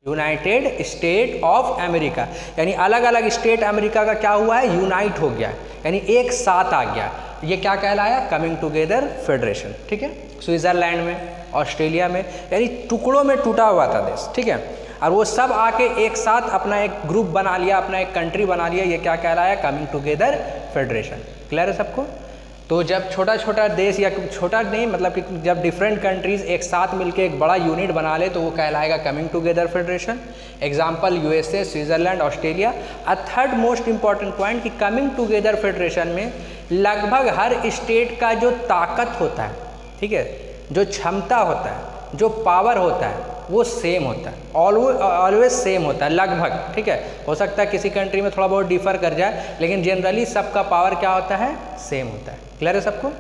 United state of America, यानी अलग अलग स्टेट अमेरिका का क्या हुआ है, यूनाइट हो गया, यानी एक साथ आ गया। ये क्या कहलाया, कमिंग टुगेदर फेडरेशन। ठीक है, स्विट्ज़रलैंड में, ऑस्ट्रेलिया में, यानी टुकड़ों में टूटा हुआ था देश। ठीक है, और वो सब आके एक साथ अपना एक ग्रुप बना लिया, अपना एक कंट्री बना लिया। ये क्या कहलाया, कमिंग टुगेदर फेडरेशन। क्लियर है सबको? तो जब छोटा छोटा देश, या छोटा नहीं मतलब कि जब डिफरेंट कंट्रीज़ एक साथ मिलकर एक बड़ा यूनिट बना ले तो वो कहलाएगा coming together federation. Example USA, Switzerland, Australia. Third most important point कि कमिंग टुगेदर फेडरेशन में लगभग हर स्टेट का जो ताकत होता है, ठीक है, जो क्षमता होता है, जो पावर होता है, वो सेम होता है, ऑलवेज सेम होता है लगभग। ठीक है, हो सकता है किसी कंट्री में थोड़ा बहुत डिफर कर जाए, लेकिन जनरली सबका पावर क्या होता है, सेम होता है। क्लियर है सबको?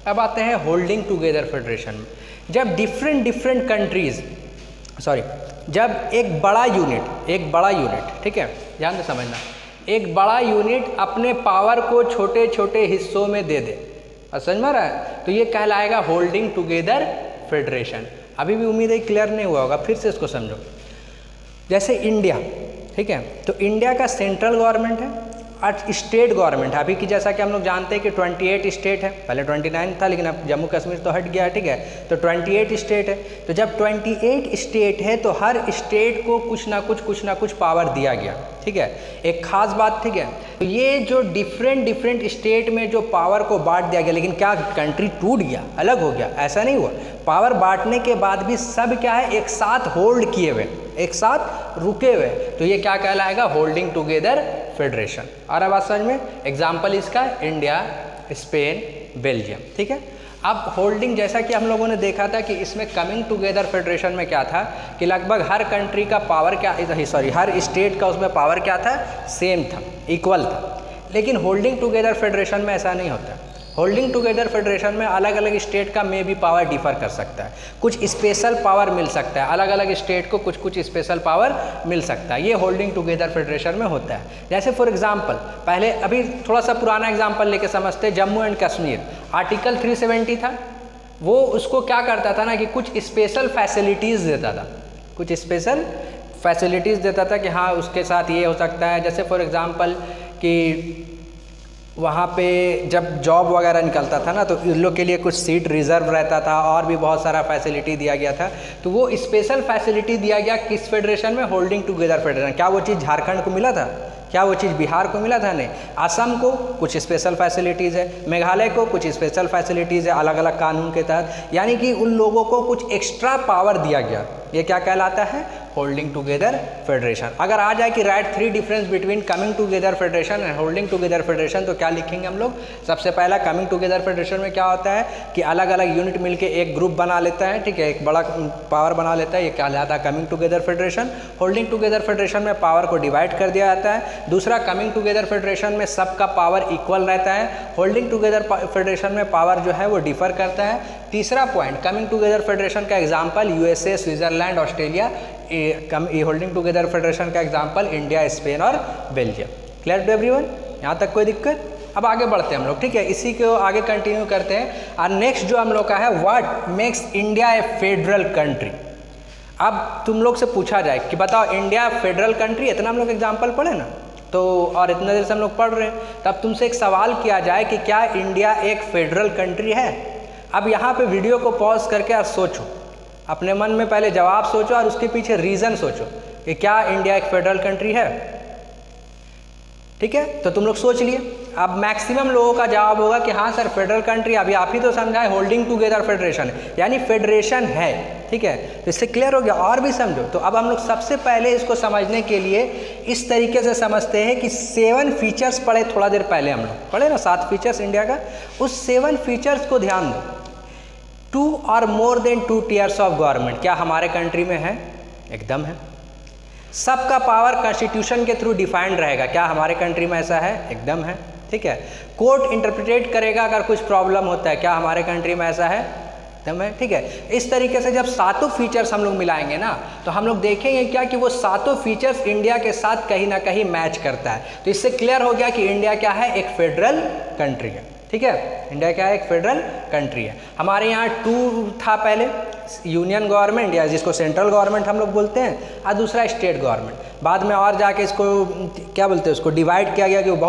अब आते हैं होल्डिंग टुगेदर फेडरेशन में। जब डिफरेंट कंट्रीज, जब एक बड़ा यूनिट, ठीक है, ध्यान से समझना, एक बड़ा यूनिट अपने पावर को छोटे छोटे हिस्सों में दे दे, और समझ में आ रहा है, तो ये कहलाएगा होल्डिंग टुगेदर फेडरेशन। अभी भी उम्मीद है क्लियर नहीं हुआ होगा, फिर से इसको समझो। जैसे इंडिया, ठीक है, तो इंडिया का सेंट्रल गवर्नमेंट है और स्टेट गवर्नमेंट है। अभी की जैसा कि हम लोग जानते हैं कि 28 स्टेट है, पहले 29 था लेकिन अब जम्मू कश्मीर तो हट गया। ठीक है, तो 28 स्टेट है। तो जब 28 स्टेट है तो हर स्टेट को कुछ ना कुछ पावर दिया गया। ठीक है, एक खास बात। ठीक है, तो ये जो डिफरेंट स्टेट में जो पावर को बांट दिया गया, लेकिन क्या कंट्री टूट गया, अलग हो गया? ऐसा नहीं हुआ। पावर बांटने के बाद भी सब क्या है, एक साथ होल्ड किए हुए, एक साथ रुके हुए, तो ये क्या कहलाएगा, होल्डिंग टुगेदर फेडरेशन। और अब समझ में, एग्जाम्पल इसका इंडिया, स्पेन, बेल्जियम। ठीक है, अब होल्डिंग, जैसा कि हम लोगों ने देखा था कि इसमें कमिंग टुगेदर फेडरेशन में क्या था कि लगभग हर कंट्री का पावर क्या, हर स्टेट का उसमें पावर क्या था, सेम था, इक्वल था। लेकिन होल्डिंग टुगेदर फेडरेशन में ऐसा नहीं होता। होल्डिंग टुगेदर फेडरेशन में अलग अलग स्टेट का में भी पावर डिफर कर सकता है, कुछ स्पेशल पावर मिल सकता है, अलग अलग स्टेट को कुछ स्पेशल पावर मिल सकता है। ये होल्डिंग टुगेदर फेडरेशन में होता है। जैसे फॉर एग्जांपल, पहले अभी थोड़ा सा पुराना एग्जांपल लेके समझते हैं। जम्मू एंड कश्मीर, आर्टिकल 370 था, वो उसको क्या करता था ना कि कुछ स्पेशल फैसिलिटीज़ देता था, कुछ स्पेशल फैसिलिटीज़ देता था कि हाँ उसके साथ ये हो सकता है। जैसे फॉर एग्जांपल कि वहाँ पे जब जॉब वगैरह निकलता था ना, तो इन लोग के लिए कुछ सीट रिजर्व रहता था और भी बहुत सारा फैसिलिटी दिया गया था। तो वो स्पेशल फैसिलिटी दिया गया किस फेडरेशन में, होल्डिंग टुगेदर फेडरेशन। क्या वो चीज़ झारखंड को मिला था? क्या वो चीज़ बिहार को मिला था? नहीं। असम को कुछ स्पेशल फैसिलिटीज़ है, मेघालय को कुछ स्पेशल फैसिलिटीज़ है अलग अलग कानून के तहत, यानी कि उन लोगों को कुछ एक्स्ट्रा पावर दिया गया। ये क्या कहलाता है, होल्डिंग टुगेदर फेडरेशन। अगर आ जाए कि right 3 difference between coming together federation and holding together federation, तो क्या लिखेंगे हम लोग? सबसे पहला, कमिंग टुगेदर फेडरेशन में क्या होता है कि अलग अलग यूनिट मिलके एक ग्रुप बना लेता है, ठीक है, एक बड़ा पावर बना लेता है, ये कहलाता है coming together federation. Holding together federation में पावर को डिवाइड कर दिया जाता है। दूसरा, कमिंग टुगेदर फेडरेशन में सबका पावर इक्वल रहता है। होल्डिंग टुगेदर फेडरेशन में पावर जो है वो डिफर करता है। तीसरा पॉइंट, कमिंग टुगेदर फेडरेशन का example USA, Switzerland, Australia. Holding together federation का एग्जाम्पल इंडिया, स्पेन और बेल्जियम। Clear to everyone? यहाँ तक कोई दिक्कत? अब आगे बढ़ते हैं हम लोग, ठीक है, इसी को आगे कंटिन्यू करते हैं। और नेक्स्ट जो हम लोग का है, what makes India A federal country. अब तुम लोग से पूछा जाए कि बताओ इंडिया फेडरल कंट्री, इतना हम लोग एग्जाम्पल पढ़े ना, तो और इतना देर से हम लोग पढ़ रहे हैं, तब तुमसे एक सवाल किया जाए कि क्या इंडिया एक फेडरल कंट्री है। अब यहाँ पे वीडियो को पॉज करके आप सोचो, अपने मन में पहले जवाब सोचो और उसके पीछे रीज़न सोचो कि क्या इंडिया एक फेडरल कंट्री है। ठीक है, तो तुम लोग सोच लिए। अब मैक्सिमम लोगों का जवाब होगा कि हाँ सर फेडरल कंट्री, अभी आप ही तो समझाए होल्डिंग टुगेदर फेडरेशन है, यानी फेडरेशन है। ठीक है, तो इससे क्लियर हो गया। और भी समझो, तो अब हम लोग सबसे पहले इसको समझने के लिए इस तरीके से समझते हैं कि 7 फीचर्स पढ़े थोड़ा देर पहले, हम लोग पढ़े ना 7 फीचर्स इंडिया का। उस 7 फीचर्स को ध्यान दो। 2 और more than 2 tiers of government, क्या हमारे कंट्री में है? एकदम है। सबका पावर कॉन्स्टिट्यूशन के थ्रू डिफाइंड रहेगा, क्या हमारे कंट्री में ऐसा है? एकदम है। ठीक है, कोर्ट इंटरप्रिटेट करेगा अगर कुछ प्रॉब्लम होता है, क्या हमारे कंट्री में ऐसा है? एकदम है। ठीक है, इस तरीके से जब 7 फीचर्स हम लोग मिलाएंगे ना, तो हम लोग देखेंगे क्या कि वो 7 फीचर्स इंडिया के साथ कहीं ना कहीं मैच करता है। तो इससे क्लियर हो गया कि इंडिया क्या है, एक फेडरल कंट्री है। ठीक है, इंडिया क्या है, एक फेडरल कंट्री है। हमारे यहाँ 2 था पहले, यूनियन गवर्नमेंट या जिसको सेंट्रल गवर्नमेंट हम लोग बोलते हैं, और दूसरा स्टेट गवर्नमेंट। बाद में और जाके इसको क्या बोलते हैं, उसको डिवाइड किया गया कि वो बहुत